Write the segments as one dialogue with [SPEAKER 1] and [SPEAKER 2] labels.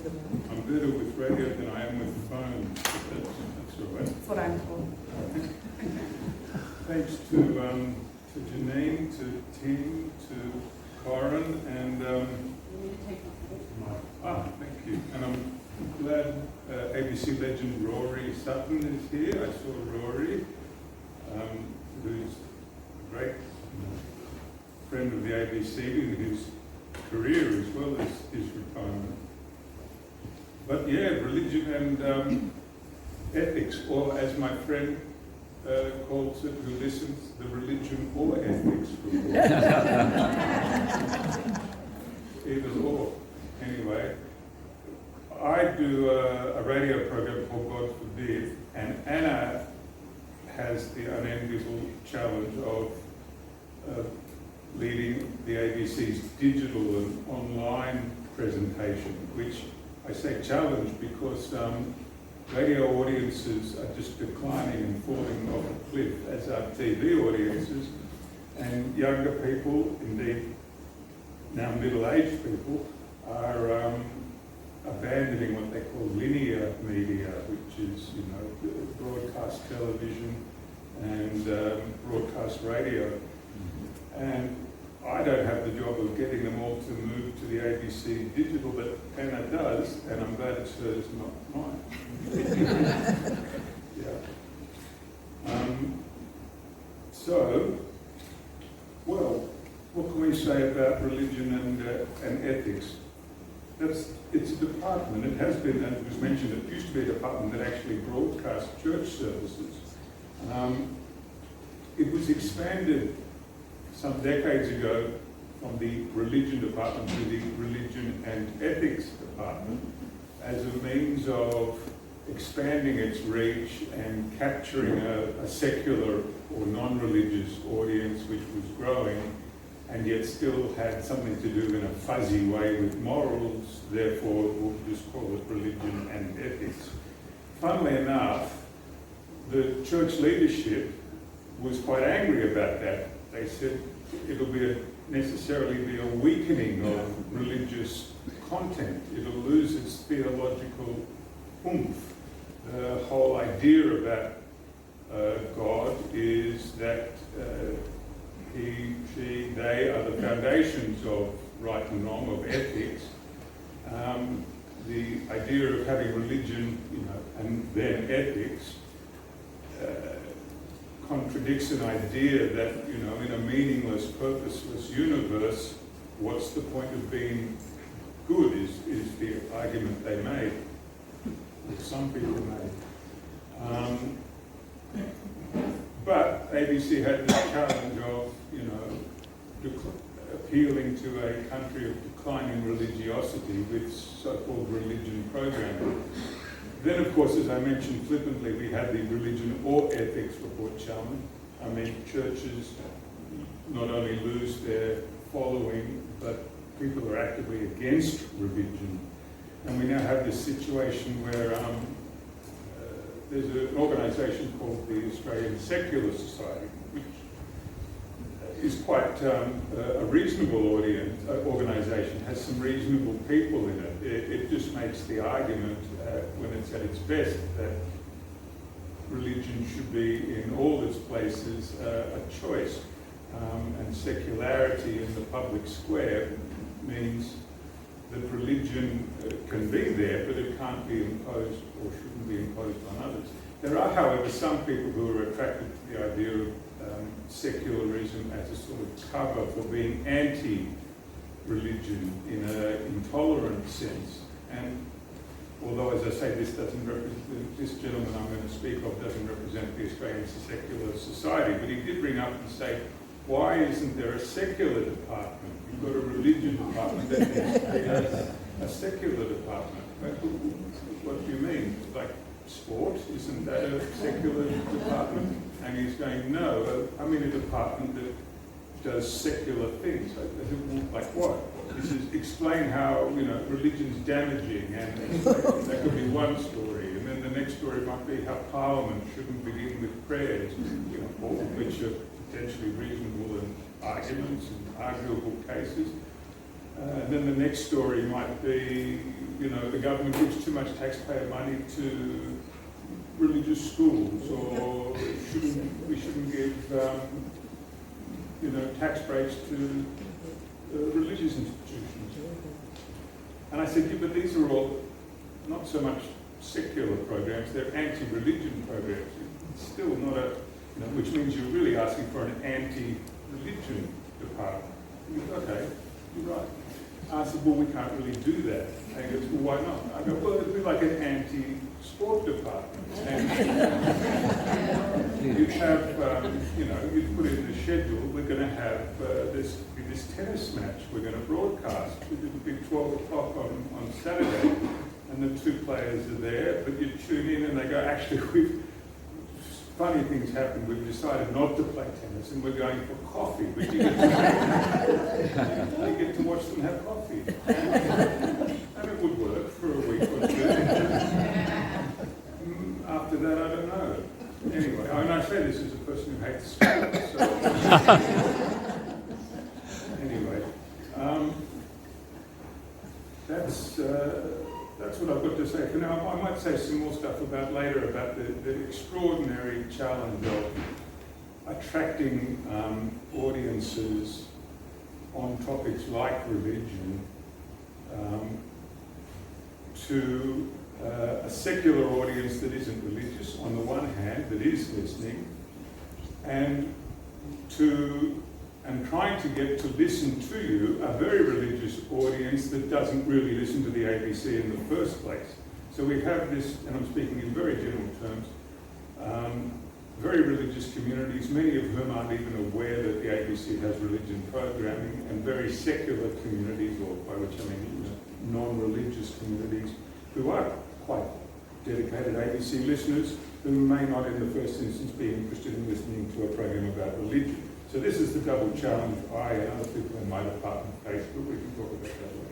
[SPEAKER 1] the moment.
[SPEAKER 2] I'm better with radio than I am with phones. That's all right.
[SPEAKER 1] That's what I'm told.
[SPEAKER 2] Thanks to Janine, to Tim, to Corin, and thank you. And I'm glad ABC legend Rory Sutton is here. I saw Rory, who's a great friend of the ABC in his career as well as his retirement. But yeah, religion and ethics, or as my friend calls it, who listens, the religion or ethics report. Either or. Anyway, I do a radio program called God Forbid, and Anna has the unenviable challenge of leading the ABC's digital and online presentation, which I say challenge because radio audiences are just declining and falling off a cliff, as are TV audiences, and younger people, indeed now middle-aged people, are abandoning what they call linear media, which is, you know, broadcast television and broadcast radio. And I don't have the job of getting them all to move to the ABC digital, but Anna does, and I'm glad it's hers, not mine. Yeah. So, well, what can we say about religion and ethics? It's a department. It has been, as was mentioned, it used to be a department that actually broadcast church services. It was expanded some decades ago from the religion department to the religion and ethics department as a means of expanding its reach and capturing a secular or non-religious audience which was growing and yet still had something to do in a fuzzy way with morals, therefore we'll just call it religion and ethics. Funnily enough, the church leadership was quite angry about that. They said it'll necessarily be a weakening of religious content. It'll lose its theological oomph. The whole idea about God is that he, she, they are the foundations of right and wrong, of ethics. The idea of having religion, you know, and then ethics contradicts an idea that, you know, in a meaningless, purposeless universe, what's the point of being good is the argument they made, that some people made. But ABC had the challenge of, you know, appealing to a country of declining religiosity with so-called religion programming. Then, of course, as I mentioned flippantly, we had the religion or ethics report challenge. I mean, churches not only lose their following, but people are actively against religion. And we now have this situation where there's an organisation called the Australian Secular Society, which is quite a reasonable organisation, has some reasonable people in it. It just makes the argument, when it's at its best, that religion should be in all its places a choice. And secularity in the public square means that religion can be there, but it can't be imposed or shouldn't be imposed on others. There are, however, some people who are attracted to the idea of secularism as a sort of cover for being anti-religion in an intolerant sense. And although, as I say, this gentleman I'm going to speak of doesn't represent the Australian Secular Society, but he did bring up and say, why isn't there a secular department? You've got a religion department that needs to be a secular department. What do you mean? Like sport? Isn't that a secular department? And he's going, no, I'm in a department that does secular things. Like what? This is explain how, you know, religion's damaging, and that could be one story. And then the next story might be how Parliament shouldn't begin with prayers, you know, all of which are potentially reasonable and arguments and arguable cases. Then the next story might be, the government gives too much taxpayer money to religious schools, or we shouldn't give, tax breaks to religious institutions. And I said, yeah, but these are all not so much secular programs, they're anti-religion programs. It's still not which means you're really asking for an anti-religion department. He goes, okay, you're right. I said, well, we can't really do that. And he goes, well, why not? I go, well, it'd be like an anti-sport department. And you'd have, you'd put in the schedule, we're going to have this tennis match we're going to broadcast. It'd be 12 o'clock on Saturday, and the two players are there, but you tune in and they go, actually, funny things happen. We've decided not to play tennis, and we're going for coffee. But you get to watch them have coffee, and it would work for a week or two. After that, I don't know. Anyway, I say this as a person who hates sports. So. Anyway, that's what I've got to say for now. I might say some more stuff later about the extraordinary challenge of attracting audiences on topics like religion to a secular audience that isn't religious, on the one hand, that is listening, and trying to get to listen to you, a very religious audience that doesn't really listen to the ABC in the first place. So we have this, and I'm speaking in very general terms, very religious communities, many of whom aren't even aware that the ABC has religion programming, and very secular communities, or by which I mean non-religious communities, who are quite dedicated ABC listeners, who may not in the first instance be interested in listening to a program about religion. So this is the double challenge I and other people in my department face, but we can talk about that later.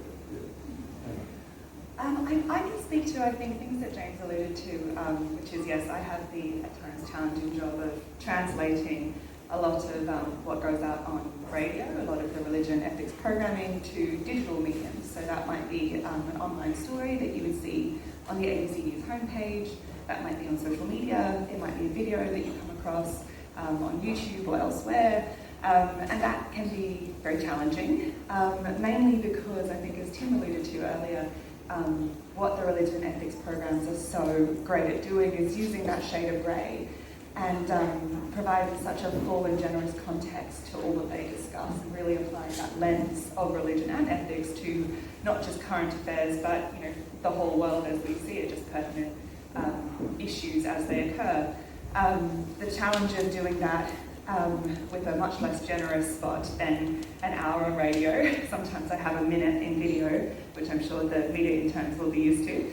[SPEAKER 2] Yeah.
[SPEAKER 1] I can speak to, I think, things that James alluded to, which is, yes, I have the, at times, challenging job of translating a lot of what goes out on radio, a lot of the religion ethics programming, to digital mediums. So that might be an online story that you would see on the ABC News homepage, that might be on social media, it might be a video that you come across on YouTube or elsewhere, and that can be very challenging, mainly because I think, as Tim alluded to earlier, what the religion ethics programs are so great at doing is using that shade of grey and providing such a full and generous context to all that they discuss, and really applying that lens of religion and ethics to not just current affairs, but the whole world as we see it, just pertinent issues as they occur. The challenge of doing that with a much less generous spot than an hour on radio. Sometimes I have a minute in video, which I'm sure the media interns will be used to.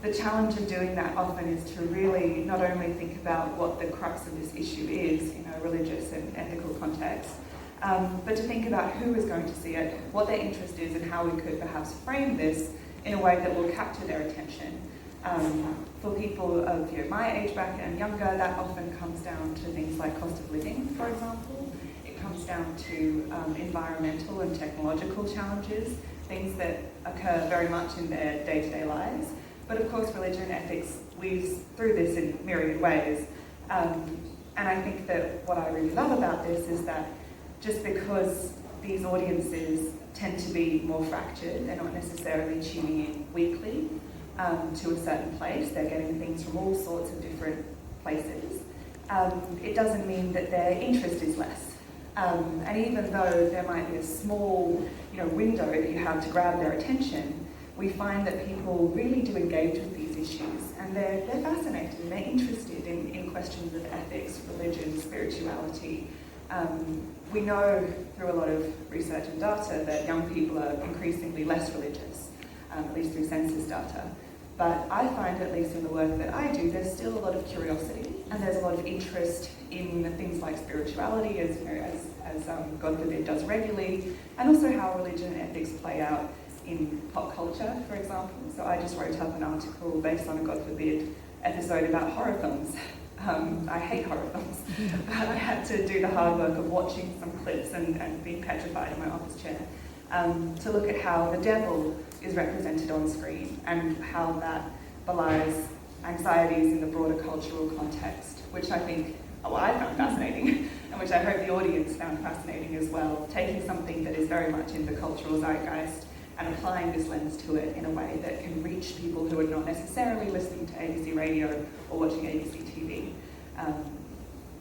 [SPEAKER 1] The challenge of doing that often is to really not only think about what the crux of this issue is in a religious and ethical context, but to think about who is going to see it, what their interest is, and how we could perhaps frame this in a way that will capture their attention. For people of my age bracket and younger, that often comes down to things like cost of living, for example. It comes down to environmental and technological challenges, things that occur very much in their day-to-day lives. But of course, religion and ethics weaves through this in myriad ways. And I think that what I really love about this is that just because these audiences tend to be more fractured, they're not necessarily tuning in weekly to a certain place, they're getting things from all sorts of different places. It doesn't mean that their interest is less. And even though there might be a small window that you have to grab their attention, we find that people really do engage with these issues, and they're fascinated and they're interested in questions of ethics, religion, spirituality. We know through a lot of research and data that young people are increasingly less religious, at least through census data. But I find, at least in the work that I do, there's still a lot of curiosity, and there's a lot of interest in things like spirituality, as God forbid does regularly, and also how religion and ethics play out in pop culture, for example. So I just wrote up an article based on a God forbid episode about horror films. I hate horror films, but I had to do the hard work of watching some clips and being petrified in my office chair. to look at how the devil is represented on screen and how that belies anxieties in the broader cultural context, which I think, I found fascinating, and which I hope the audience found fascinating as well, taking something that is very much in the cultural zeitgeist and applying this lens to it in a way that can reach people who are not necessarily listening to ABC radio or watching ABC TV.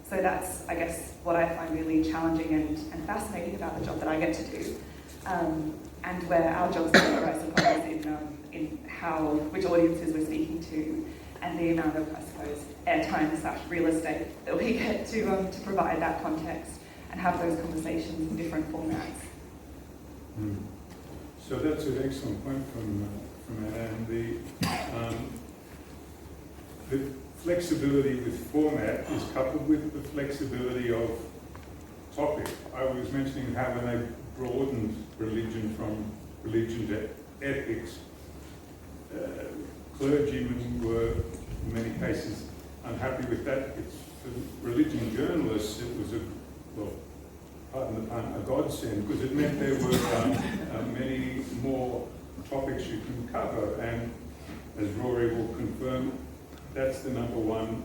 [SPEAKER 1] So that's, I guess, what I find really challenging and fascinating about the job that I get to do. And where our jobs differ, I suppose, in which audiences we're speaking to, and the amount of, I suppose, airtime/real estate that we get to provide that context and have those conversations in different formats.
[SPEAKER 2] So that's an excellent point from Anna, and the flexibility with format is coupled with the flexibility of topic. I was mentioning how when they broadened religion from religion to ethics, clergymen were, in many cases, unhappy with that. For religion journalists, it was pardon the pun, a godsend, because it meant there were many more topics you can cover, and as Rory will confirm, that's the number one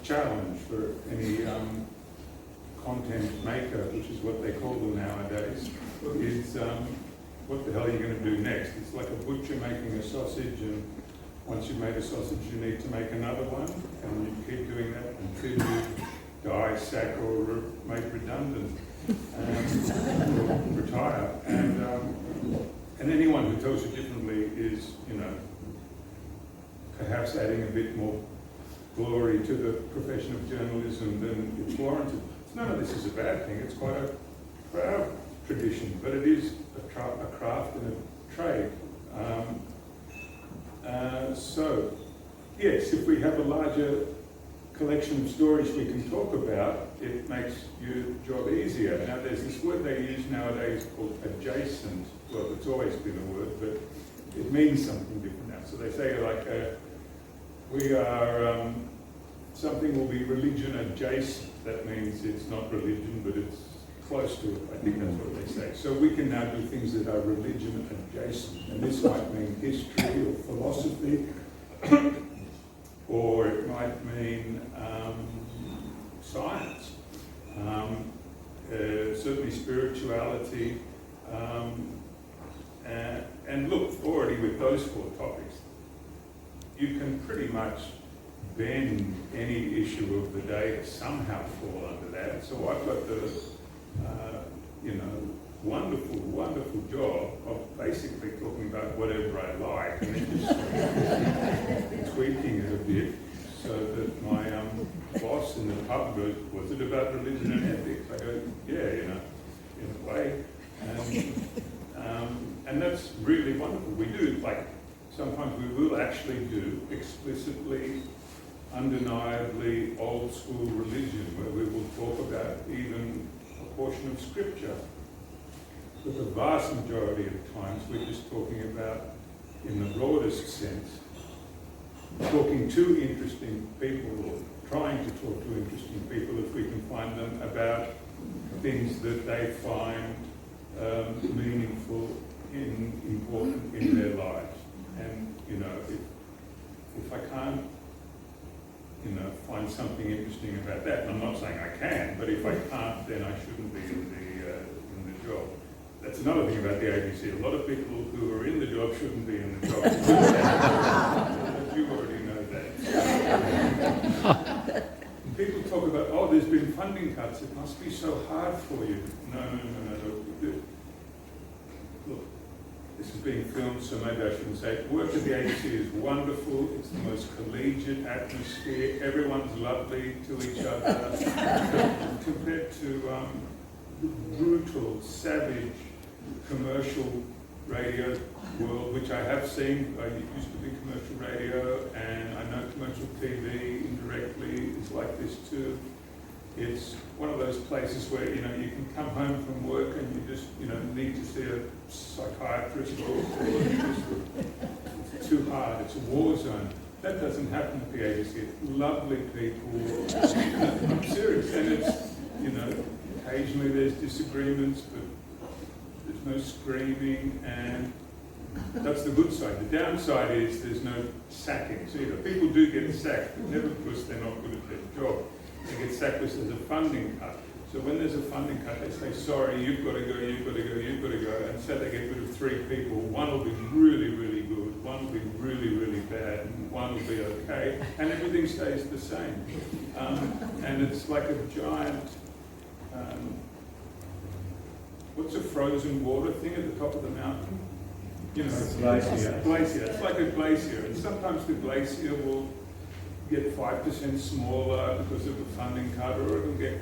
[SPEAKER 2] challenge for any content maker, which is what they call them nowadays, is what the hell are you going to do next? It's like a butcher making a sausage, and once you've made a sausage, you need to make another one, and you keep doing that until you die, sack, or make redundant, or retire. And anyone who tells you differently is, perhaps adding a bit more glory to the profession of journalism than it's warranted. None of this is a bad thing. It's quite a proud tradition, but it is a craft and a trade. So, yes, if we have a larger collection of stories we can talk about, it makes your job easier. Now, there's this word they use nowadays called adjacent. Well, it's always been a word, but it means something different now. So they say, like, we are, something will be religion adjacent. That means it's not religion, but it's close to it. I think that's what they say. So we can now do things that are religion adjacent. And this might mean history or philosophy, or it might mean science, certainly spirituality. And look, already with those four topics, you can pretty much bend any issue of the day to somehow fall under that. So I've got the, wonderful, wonderful job of basically talking about whatever I like and then just tweaking it a bit so that my boss in the pub goes, was it about religion and ethics? I go, yeah, in a way. And that's really wonderful. We do, like, sometimes we will actually do explicitly, undeniably old school religion, where we will talk about even a portion of scripture. But the vast majority of times we're just talking about, in the broadest sense, talking to interesting people, or trying to talk to interesting people if we can find them, about things that they find meaningful, important in their lives. And, if I can't, find something interesting about that, and I'm not saying I can, but if I can't, then I shouldn't be in the job. That's another thing about the ABC. A lot of people who are in the job shouldn't be in the job. But you already know that. People talk about, oh, there's been funding cuts. It must be so hard for you. No. Look, this is being filmed, so maybe I shouldn't say it. Work at the ABC is wonderful. It's the most collegiate atmosphere. Everyone's lovely to each other. Compared to the brutal, savage, commercial radio world, which I have seen. I used to be commercial radio, and I know commercial TV indirectly is like this too. It's one of those places where, you can come home from work and you just, need to see a psychiatrist or it's too hard. It's a war zone. That doesn't happen at the ABC. It's lovely people. I'm serious. And it's, occasionally there's disagreements, but there's no screaming, and that's the good side. The downside is there's no sackings either. People do get sacked, but never because they're not good at their job. They get sacked because there's a funding cut. So when there's a funding cut, they say, sorry, you've got to go, you've got to go, you've got to go. And so they get rid of 3 people. One will be really, really good, one will be really, really bad, and one will be okay. And everything stays the same. And it's like a giant, what's a frozen water thing at the top of the mountain? You know, glacier. It's like a glacier. And sometimes the glacier will get 5% smaller because of a funding cut, or it'll get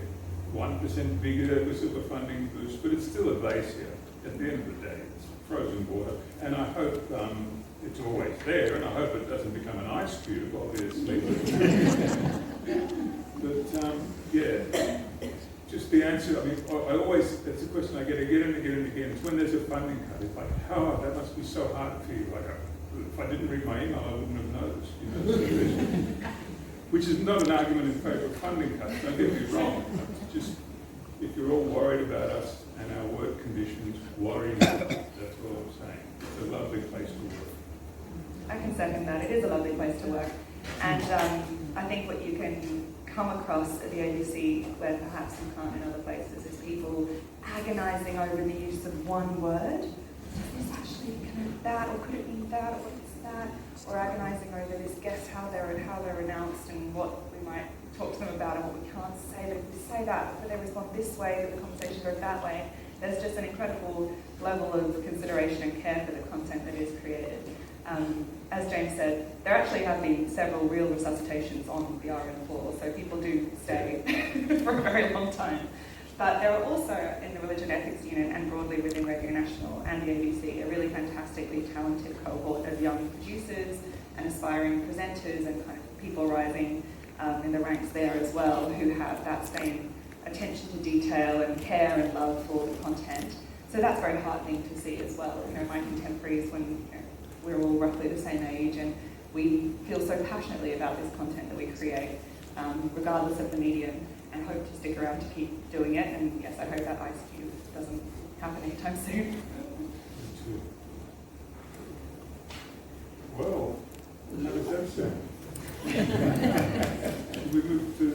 [SPEAKER 2] 1% bigger because of a funding boost, but it's still a glacier. At the end of the day, it's frozen water, and I hope it's always there, and I hope it doesn't become an ice cube, obviously. But yeah, just the answer, I mean, I always, that's a question I get again and again and again. It's when there's a funding cut, it's like, oh, that must be so hard for you. Like, if I didn't read my email, I wouldn't have noticed, you know. Which is not an argument in favour of funding cuts, don't get me wrong. It's just, if you're all worried about us and our work conditions, worry not. That's all I'm saying. It's a lovely place to work.
[SPEAKER 1] I can second that. It is a lovely place to work. And I think what you can come across at the ABC, where perhaps you can't in other places, is people agonising over the use of one word. Is this actually connect that, or could it mean that, or what is that? Or agonising over this, guess how they're announced and what we might talk to them about and what we can't say. But if we say that, but they respond this way, but the conversation goes that way, there's just an incredible level of consideration and care for the content that is created. As James said, there actually have been several real resuscitations on the RN4, so people do stay for a very long time. But there are also, in the Religion Ethics Unit and broadly within Radio National and the ABC, a really fantastically talented cohort of young producers and aspiring presenters and kind of people rising in the ranks there as well, who have that same attention to detail and care and love for the content. So that's very heartening to see as well. You know, my contemporaries, when we're all roughly the same age, and we feel so passionately about this content that we create, regardless of the medium, and hope to stick around to keep doing it. And yes, I hope that ice cube doesn't happen anytime soon.
[SPEAKER 2] Well, how does that sound? Should we move to